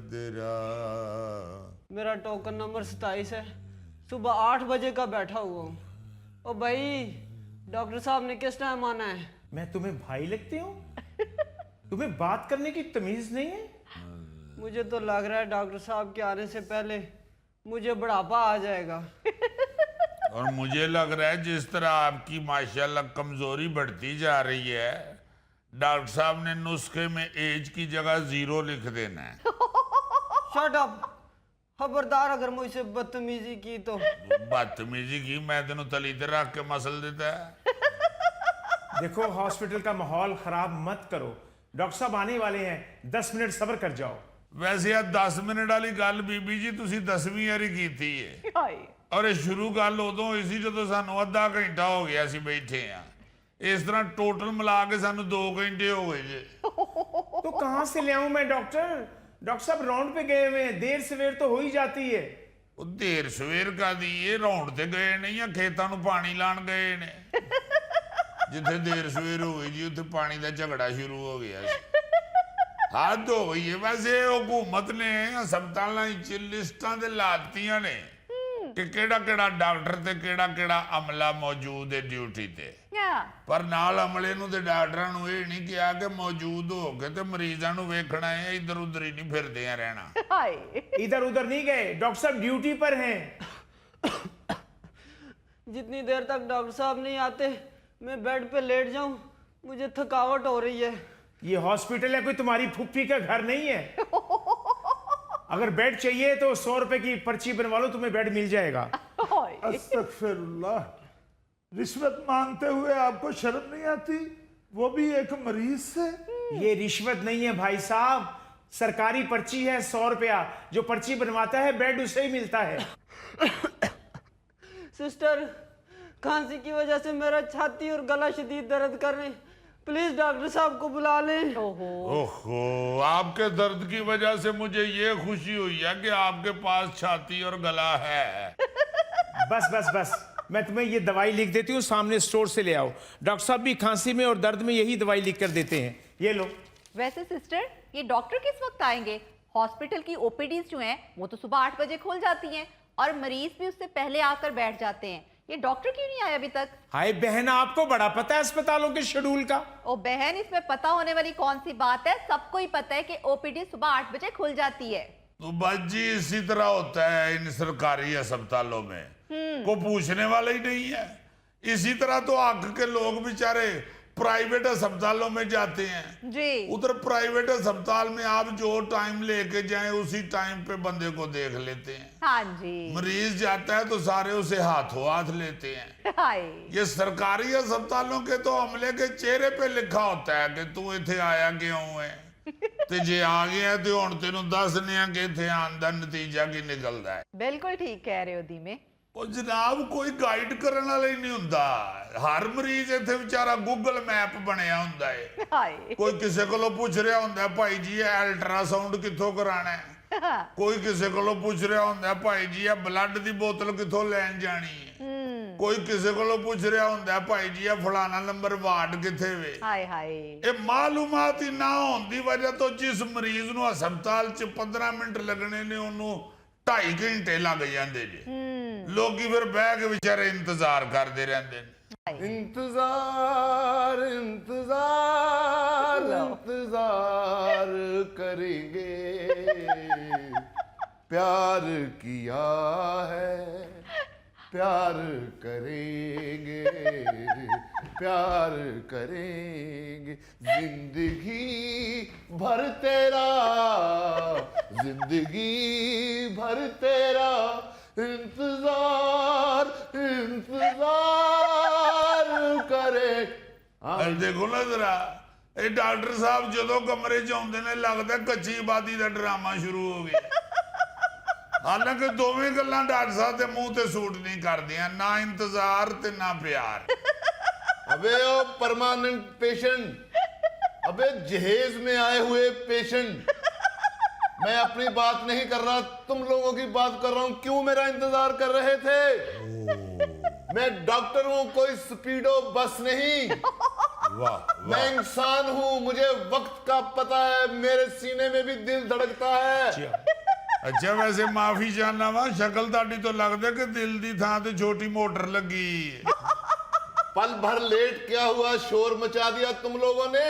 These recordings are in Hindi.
बदरा। मेरा टोकन नंबर 27 है, सुबह 8 बजे का बैठा हुआ हूँ। ओ भाई, डॉक्टर साहब ने किस टाइम आना है? मैं तुम्हें भाई लगती हूँ? तुम्हें बात करने की तमीज नहीं है? मुझे तो लग रहा है डॉक्टर साहब के आने से पहले मुझे बुढ़ापा आ जाएगा। और मुझे लग रहा है जिस तरह आपकी माशाल्लाह कमजोरी बढ़ती जा रही है, डॉक्टर साहब ने नुस्खे में एज की जगह 0 लिख देना है। शट अप, खबरदार अगर मुझसे बदतमीजी की तो। बदतमीजी की मैं तेन तली ते रख के मसल देता है। देखो, हॉस्पिटल का माहौल खराब मत करो। डॉक्टर साहब आने वाले हैं, 10 मिनट सब्र कर जाओ। वैसे आ 10 मिनट वाली गल बीबी जी तुसी 10वीं वारी कीती है, और ये शुरू गल उदों होई सी जदों सानू आधा घंटा हो गया सी बैठे आ। इस तरह टोटल मिला के सानू 2 घंटे हो गए जे। तो कहां से ले आऊं मैं डॉक्टर? डॉक्टर साहब राउंड पे गए हुए हैं, देर सवेर तो हो ही जाती है। ਉਹ ਦੇਰ ਸਵੇਰ ਕਾਦੀ ਇਹ ਰੌਣ ਤੇ ਗਏ ਨਹੀਂ ਆ, ਖੇਤਾਂ ਨੂੰ ਪਾਣੀ ਲਾਣ ਗਏ ਨੇ। ਜਿੱਥੇ ਦੇਰ ਸਵੇਰ ਹੋ ਗਈ ਜੀ ਉੱਥੇ ਪਾਣੀ ਦਾ ਝਗੜਾ ਸ਼ੁਰੂ ਹੋ ਗਿਆ ਸੀ। ਹੱਦ ਹੋ ਗਈ ਹੈ। ਵੈਸੇ ਹਕੂਮਤ ਨੇ ਹਸਪਤਾਲਾਂ ਵਿੱਚ ਲਿਸਟਾਂ ਦੇ ਲਾਤੀਆਂ ਨੇ ਕਿ ਕਿਹੜਾ ਕਿਹੜਾ ਡਾਕਟਰ ਤੇ ਕਿਹੜਾ ਕਿਹੜਾ ਅਮਲਾ ਮੌਜੂਦ ਹੈ ਡਿਊਟੀ ਤੇ, ਪਰ ਨਾਲ ਅਮਲੇ ਨੂੰ ਤੇ ਡਾਕਟਰਾਂ ਨੂੰ ਇਹ ਨਹੀਂ ਕਿਹਾ ਕਿ ਮੌਜੂਦ ਹੋ ਕੇ ਤੇ ਮਰੀਜ਼ਾਂ ਨੂੰ ਵੇਖਣਾ ਹੈ, ਇੱਧਰ ਉੱਧਰ ਹੀ ਨਹੀਂ ਫਿਰਦੇ ਆ ਰਹਿਣਾ। इधर उधर नहीं गए, डॉक्टर साहब ड्यूटी पर हैं। जितनी देर तक डॉक्टर साहब नहीं आते मैं बेड पे लेट जाऊं, मुझे थकावट हो रही है। ये हॉस्पिटल है कोई तुम्हारी फुफ्फी का घर नहीं है। अगर बेड चाहिए तो 100 रुपए की पर्ची बनवा लो, तुम्हें बेड मिल जाएगा। अस्तगफिरुल्लाह, रिश्वत मांगते हुए आपको शर्म नहीं आती? वो भी एक मरीज से। ये रिश्वत नहीं है भाई साहब, सरकारी पर्ची है 100 रुपया। जो पर्ची बनवाता है बेड उसे ही मिलता है। सिस्टर, खांसी की वजह से मेरा छाती और गला शदीद दर्द कर रहे हैं, प्लीज डॉक्टर साहब को बुला लें। ओहो, आपके दर्द की वजह से मुझे ये खुशी हुई है कि आपके पास छाती और गला है। बस बस बस, मैं तुम्हें ये दवाई लिख देती हूँ, सामने स्टोर से ले आओ। डॉक्टर साहब भी खांसी में और दर्द में यही दवाई लिख कर देते हैं, ये लो। वैसे सिस्टर, ये डॉक्टर किस वक्त आएंगे? हॉस्पिटल की ओपीडीज जो हैं वो तो सुबह 8 बजे खुल जाती हैं और मरीज भी उससे पहले आकर बैठ जाते हैं। ये डॉक्टर क्यों नहीं आया अभी तक? हाय बहन, आपको बड़ा पता है अस्पतालों के शेड्यूल का। ओ बहन, इसमें पता होने वाली कौन सी बात है? सबको ही पता है कि ओपीडी सुबह 8 बजे खुल जाती है। तो बस जी इसी तरह होता है इन सरकारी अस्पतालों में, को पूछने वाला ही नहीं है। इसी तरह तो आग के लोग बेचारे प्राइवेट अस्पतालों में जाते हैं जी। उधर प्राइवेट अस्पताल में आप जो टाइम लेके जाएं उसी टाइम पे बंदे को देख लेते हैं। हाँ जी। मरीज जाता है तो सारे उसे हाथों हाथ लेते हैं। हाय। ये सरकारी अस्पतालों के तो अमले के चेहरे पे लिखा होता है कि तू इथे आया क्यों है, ते जे आ गया तो हुण तेनू दसने कि इथे आने दा नतीजा की निकलदा है। बिल्कुल ठीक कह रहे हो दीमे। ਉਹ ਜਨਾਬ ਕੋਈ ਗਾਈਡ ਕਰਨ ਵਾਲਾ ਹੀ ਨਹੀਂ ਹੁੰਦਾ। ਹਰ ਮਰੀਜ਼ ਇੱਥੇ ਵਿਚਾਰਾ ਗੂਗਲ ਮੈਪ ਬਣਿਆ ਹੁੰਦਾ ਹੈ। ਹਾਏ। ਕੋਈ ਕਿਸੇ ਕੋਲੋਂ ਪੁੱਛ ਰਿਹਾ ਹੁੰਦਾ ਭਾਈ ਜੀ ਇਹ ਅਲਟਰਾਸਾਊਂਡ ਕਿੱਥੋਂ ਕਰਾਣਾ ਹੈ, ਕੋਈ ਕਿਸੇ ਕੋਲੋਂ ਪੁੱਛ ਰਿਹਾ ਹੁੰਦਾ ਭਾਈ ਜੀ ਇਹ ਬਲੱਡ ਦੀ ਬੋਤਲ ਕਿੱਥੋਂ ਲੈਣ ਜਾਣੀ ਹੈ, ਕੋਈ ਕਿਸੇ ਕੋਲੋਂ ਪੁੱਛ ਰਿਹਾ ਹੁੰਦਾ ਭਾਈ ਜੀ ਇਹ ਫਲਾਣਾ ਨੰਬਰ ਵਾਰਡ ਕਿੱਥੇ ਵੇ। ਹਾਏ ਹਾਏ। ਇਹ ਮਾਲੂਮਾਤ ਹੀ ਨਾ ਹੋਣ ਦੀ ਵਜ੍ਹਾ ਤੋਂ ਜਿਸ ਮਰੀਜ਼ ਨੂੰ ਹਸਪਤਾਲ 'ਚ 15 ਮਿੰਟ ਲੱਗਣੇ ਨੇ ਉਹਨੂੰ 2.5 ਘੰਟੇ ਲੱਗ ਜਾਂਦੇ ਜੇ। ਲੋਕੀ ਫਿਰ ਬਹਿ ਕੇ ਵਿਚਾਰੇ ਇੰਤਜ਼ਾਰ ਕਰਦੇ ਰਹਿੰਦੇ ਨੇ। इंतजार इंतजार इंतजार करेंगे, प्यार किया है प्यार करेंगे, प्यार करेंगे, जिंदगी भर तेरा, जिंदगी भर तेरा इंतजार इंतजार करे। और देखो ना जरा ਇਹ ਡਾਕਟਰ ਸਾਹਿਬ ਜਦੋਂ ਕਮਰੇ 'ਚ ਆਉਂਦੇ ਨੇ ਲੱਗਦਾ ਕੱਚੀ ਆਬਾਦੀ ਦਾ ਡਰਾਮਾ ਸ਼ੁਰੂ ਹੋ ਗਿਆ। ਹਾਲਾਂਕਿ ਦੋਵੇਂ ਗੱਲਾਂ ਡਾਕਟਰ ਸਾਹਿਬ ਦੇ ਮੂੰਹ ਤੇ ਸੂਟ ਨਹੀਂ ਕਰਦੀਆਂ, ਨਾ ਇੰਤਜ਼ਾਰ ਤੇ ਨਾ ਪਿਆਰ। अबे ओ परमानेंट पेशेंट, अबे जहेज में आए हुए पेशेंट, मैं अपनी बात नहीं कर रहा, तुम लोगों की बात कर रहा हूं। क्यों मेरा इंतजार कर रहे थे? मैं डॉक्टर हूं, कोई स्पीडो बस नहीं। वाह मैं इंसान हूं, मुझे वक्त का पता है, मेरे सीने में भी दिल धड़कता है। अच्छा वैसे माफी चाहना वा, शक्ल ताड़ी तो लगदा कि दिल दी थां ते छोटी मोटर लगी। पल भर लेट क्या हुआ, शोर मचा दिया तुम लोगों ने।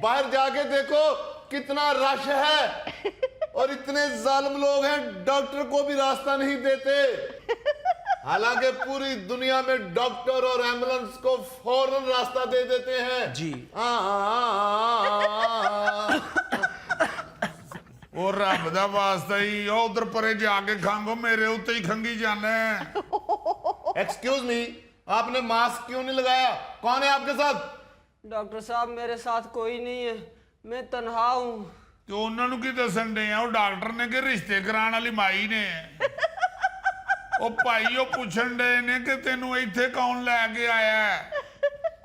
बाहर जाके देखो कितना रश है, और इतने जालिम लोग हैं, डॉक्टर को भी रास्ता नहीं देते। हालांकि पूरी दुनिया में डॉक्टर और एम्बुलेंस को फौरन रास्ता दे देते हैं। जी। और रब दा वास्ता ही उधर परे जाके खांगो, मेरे उत्ते ही खंगी जाना है। एक्सक्यूज मी, आपने मास्क क्यों नहीं लगाया? कौन है आपके साथ? डॉक्टर साहब मेरे साथ कोई नहीं है, मैं तन्हा हूँ। तो उन्होंने की दसन डे आ, डॉक्टर ने कि रिश्ते कराने वाली माई ने। ओ भाई ओ पूछन डे ने कि तेनू इत्थे कौन लेके आया है?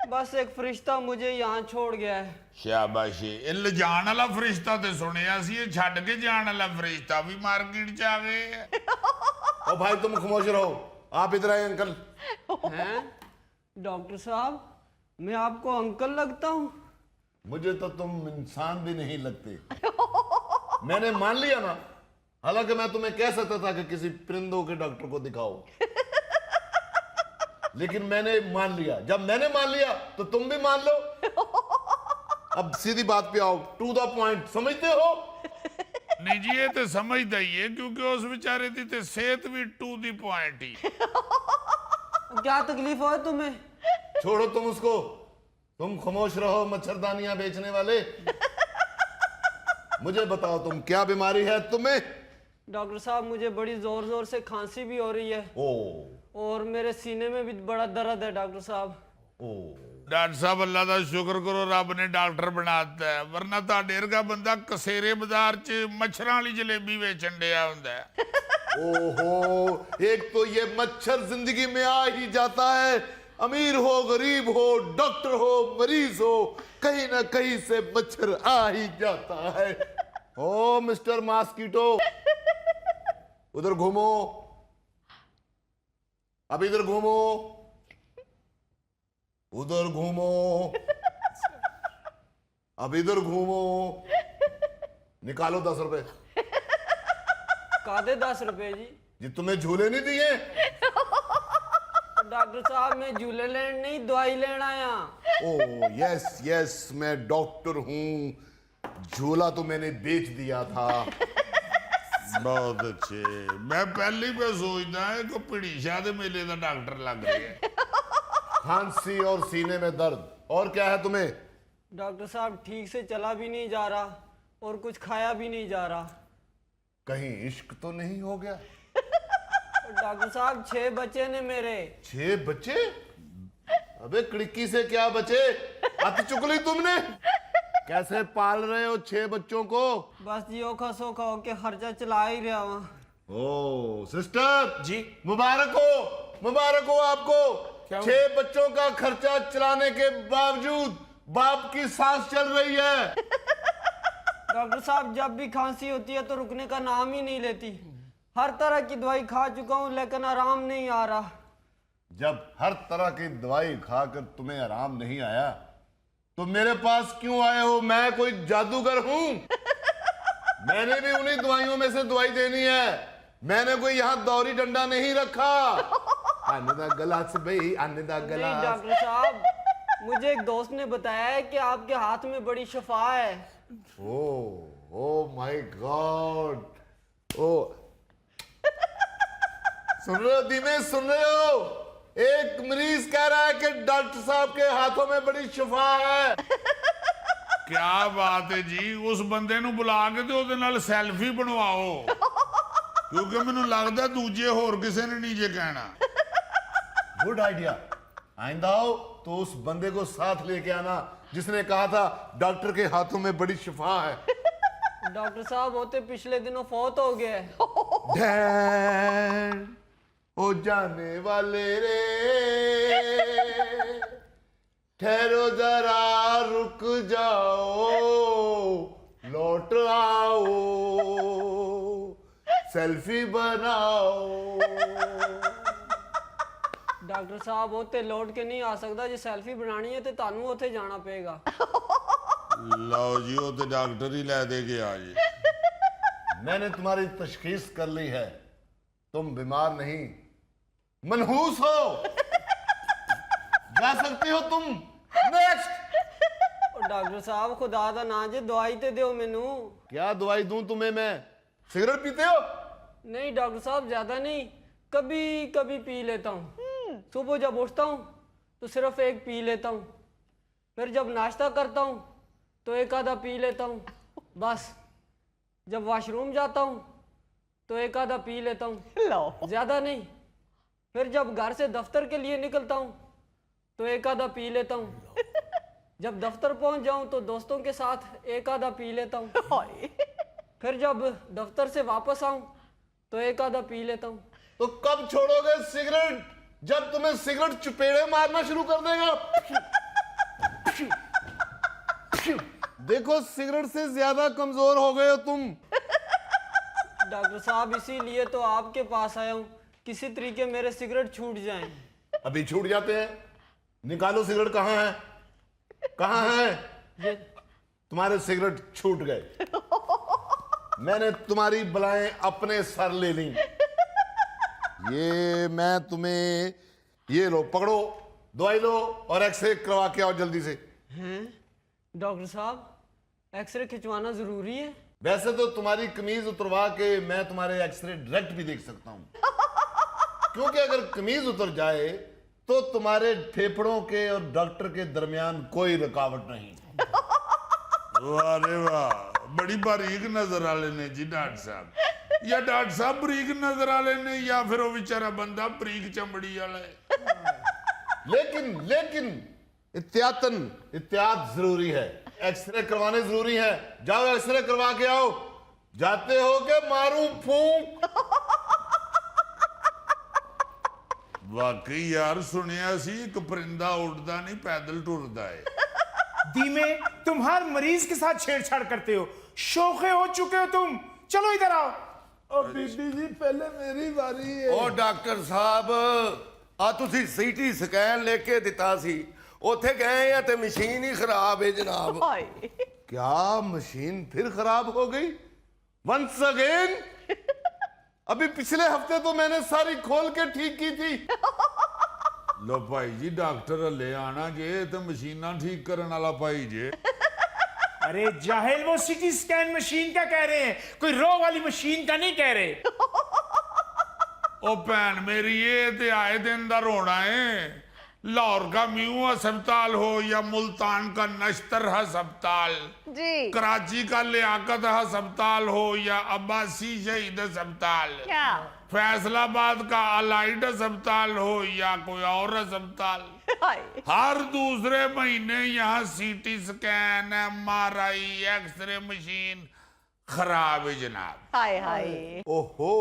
बस एक फरिश्ता मुझे यहाँ छोड़ गया है। शाबाशी। ये ले जान वाला फरिश्ता ते सुनिया सी, ये छड़ के जान वाला फरिश्ता भी मार्केट च आ गए। ओ भाई तुम खामोश रहो, आप इधर आए अंकल। हैं? डॉक्टर साहब मैं आपको अंकल लगता हूँ? मुझे तो तुम इंसान भी नहीं लगते। मैंने मान लिया ना, हालांकि मैं तुम्हें कह सकता था कि किसी परिंदों के डॉक्टर को दिखाओ, लेकिन मैंने मान लिया। जब मैंने मान लिया तो तुम भी मान लो। अब सीधी बात पे आओ, टू द पॉइंट, समझते हो? नहीं जी ये तो समझदा ही है, क्योंकि उस बेचारे दी ते सेहत भी टू दी पॉइंट ही। क्या तकलीफ हो तुम्हें? छोड़ो तुम उसको, तुम खामोश रहो मच्छरदानियां बेचने वाले। मुझे बताओ तुम क्या बीमारी है तुम्हें? डॉक्टर साहब मुझे बड़ी जोर जोर से खांसी भी हो रही है, ओ और मेरे सीने में भी बड़ा दर्द है डॉक्टर साहब। ओ डॉक्टर साहब अल्लाह का शुक्र करो, रब ने डॉक्टर बनाता है, वरना ताडे वर्गा बंदा कसेरे बाजार च मच्छरां वाली जलेबी बेचन दिया हुंदा है। ओहो, एक तो ये मच्छर जिंदगी में आ ही जाता है, अमीर हो गरीब हो, डॉक्टर हो मरीज हो, कहीं ना कहीं से मच्छर आ ही जाता है। ओ मिस्टर मॉस्किटो, उधर घूमो, अब इधर घूमो, उधर घूमो, अब इधर घूमो, निकालो 10 रुपए। कादे 10 रुपए जी? जी तुम्हें झूले नहीं दिए? डॉक्टर साहब मैं झूले लेने नहीं, दवाई लेना आया। ओ यस यस, मैं डॉक्टर हूँ, झूला तो मैंने बेच दिया था। बहुत अच्छे। मैं पहले ही पे सोचता है कि पड़ीशा दे मेले का डॉक्टर लग रहा है। खांसी और सीने में दर्द, और क्या है तुम्हें? डॉक्टर साहब ठीक से चला भी नहीं जा रहा, और कुछ खाया भी नहीं जा रहा। कहीं इश्क तो नहीं हो गया? डॉक्टर साहब 6 बच्चे ने मेरे। 6 बच्चे? अबे खिड़की से क्या बचे? अत चुकली तुमने? कैसे पाल रहे हो 6 बच्चों को? बस जी ओखा सोखा होके खर्चा चला ही रहा वहाँ। ओ सिस्टर जी। मुबारक हो आपको। क्या हुआ? 6 बच्चों का खर्चा चलाने के बावजूद बाप की सांस चल रही है। डॉक्टर साहब जब भी खांसी होती है तो रुकने का नाम ही नहीं लेती। हर तरह की दवाई खा चुका हूँ लेकिन आराम नहीं आ रहा। जब हर तरह की दवाई खाकर तुम्हें आराम नहीं आया तो मेरे पास क्यों आए हो? मैं कोई जादूगर हूं? मैंने भी उन्हीं दवाइयों में से दवाई देनी है। मैंने कोई यहाँ दौरी डंडा नहीं रखा। आने दा गलास भाई, आने दा नहीं गलास। डॉक्टर साहब, मुझे एक दोस्त ने बताया है कि आपके हाथ में बड़ी शफा है। Oh my God. ओ सुन रहे हो धीमे, सुन रहे हो? एक मरीज कह रहा है कि डॉक्टर साहब के हाथों में बड़ी शिफा है। क्या बात है जी, उस बंदे नु बुला के ते ओदे नाल सेल्फी बनवाओ, क्योंकि मैनू लगदा दूजे होर किसी ने नहीं जे कहना। Good idea. आइंदा आओ तो उस बंदे को साथ लेके आना जिसने कहा था डॉक्टर के हाथों में बड़ी शिफा है। डॉक्टर साहब होते पिछले दिनों फौत हो गए। डैड ओ जाने वाले रे, ठहरो जरा रुक जाओ, लौट आओ, सेल्फी बनाओ। ਡਾਕਟਰ ਸਾਹਿਬ ਉੱਥੇ ਲੌਟ ਕੇ ਨਹੀਂ ਆ ਸਕਦਾ। ਜੇ ਸੈਲਫੀ ਬਣਾਣੀ ਹੈ ਤੇ ਤੁਹਾਨੂੰ ਉੱਥੇ ਜਾਣਾ ਪਏਗਾ। ਲਓ ਜੀ ਉਹ ਤੇ ਡਾਕਟਰ ਹੀ ਲੈ ਦੇ ਗਿਆ ਜੀ। मैंने तुम्हारी तशखीस कर ली है, तुम बीमार नहीं मनहूस हो, जा सकती हो तुम। नेक्स्ट। ਉਹ ਡਾਕਟਰ ਸਾਹਿਬ ਖੁਦਾ ਦਾ ਨਾਂ ਜੇ ਦਵਾਈ ਤੇ ਦਿਓ ਮੈਨੂੰ। क्या दवाई दूं तुम्हें मैं? सिगरेट पीते हो? नहीं डॉक्टर साहब ज्यादा नहीं, कभी कभी पी लेता हूँ। सुबह जब उठता हूँ तो सिर्फ एक पी लेता हूँ, फिर जब नाश्ता करता हूँ तो एक आधा पी लेता हूँ बस। जब वॉशरूम जाता हूँ तो एक आधा पी लेता हूँ, लो ज्यादा नहीं। फिर जब घर से दफ्तर के लिए निकलता हूँ तो एक आधा पी लेता हूँ। जब दफ्तर पहुँच जाऊँ तो दोस्तों के साथ एक आधा पी लेता हूँ। हाय। फिर जब दफ्तर से वापस आऊँ तो एक आधा पी लेता हूँ। तो कब छोड़ोगे सिगरेट? जब तुम्हें सिगरेट चुपेड़े मारना शुरू कर देगा। देखो सिगरेट से ज्यादा कमजोर हो गए हो तुम। डॉक्टर साहब इसीलिए तो आपके पास आया हूँ, किसी तरीके मेरे सिगरेट छूट जाएं। अभी छूट जाते हैं। निकालो सिगरेट। कहाँ है? कहाँ है? ये तुम्हारे सिगरेट छूट गए। मैंने तुम्हारी बलाएं अपने सर ले ली। ये मैं तुम्हें, ये लो पकड़ो, दवाई लो और एक्सरे करवा के आओ जल्दी से। हैं डॉक्टर साहब, एक्सरे खिंचवाना जरूरी है? वैसे तो तुम्हारी कमीज उतरवा के मैं तुम्हारे एक्सरे डायरेक्ट भी देख सकता हूं, क्योंकि अगर कमीज उतर जाए तो तुम्हारे फेफड़ों के और डॉक्टर के दरमियान कोई रुकावट नहीं। वाह रे वाह, बड़ी बारीक नजर वाले ने जी डॉक्टर साहब। या डॉक्टर साहब बारीक नजर वाले ने या फिर वो बेचारा बंदा बारीक चमड़ी वाला है। लेकिन एहतियात जरूरी है। एक्सरे करवाने जरूरी है। जाओ एक्सरे करवा के आओ। जाते हो के मारूं फूंक? वाकई यार सुनिया सी एक परिंदा उड़ता नहीं पैदल टुरदा है। धीमे, तुम हर मरीज के साथ छेड़छाड़ करते हो, शोखे हो चुके हो तुम। चलो इधर आओ। ओ बीबी जी पहले मेरी बारी है। ਉਹ ਡਾਕਟਰ ਸਾਹਿਬ ਆ ਤੁਸੀਂ ਸੀਟੀ ਸਕੈਨ ਲੈ ਕੇ ਦਿੱਤਾ ਸੀ, ਉੱਥੇ ਗਏ ਆ ਤੇ ਮਸ਼ੀਨ ਹੀ ਖਰਾਬ ਹੈ ਜਨਾਬ। हाय। क्या मशीन फिर खराब हो गई? Once again? अभी पिछले हफ्ते तो मैंने सारी खोल के ठीक की थी। लो भाई जी डॉक्टर ले आना जे तो मशीना ठीक करने वाला भाई जे। अरे जाहिल, वो सिटी स्कैन मशीन का कह रहे हैं, कोई रो वाली मशीन का नहीं कह रहे। ओ भैन मेरी ये ते आए दिन दा रोना है। लाहौर का म्यू अस्पताल हो या मुल्तान का नश्तर अस्पताल, जी कराची का लियाकत अस्पताल हो या अब्बासी शहीद अस्पताल, क्या? फैसलाबाद का अलाइड अस्पताल हो या कोई और अस्पताल, हाय। हर दूसरे महीने यहाँ CT scan, MRI, x ray machine खराब है जनाब। हाय हाय। ओहो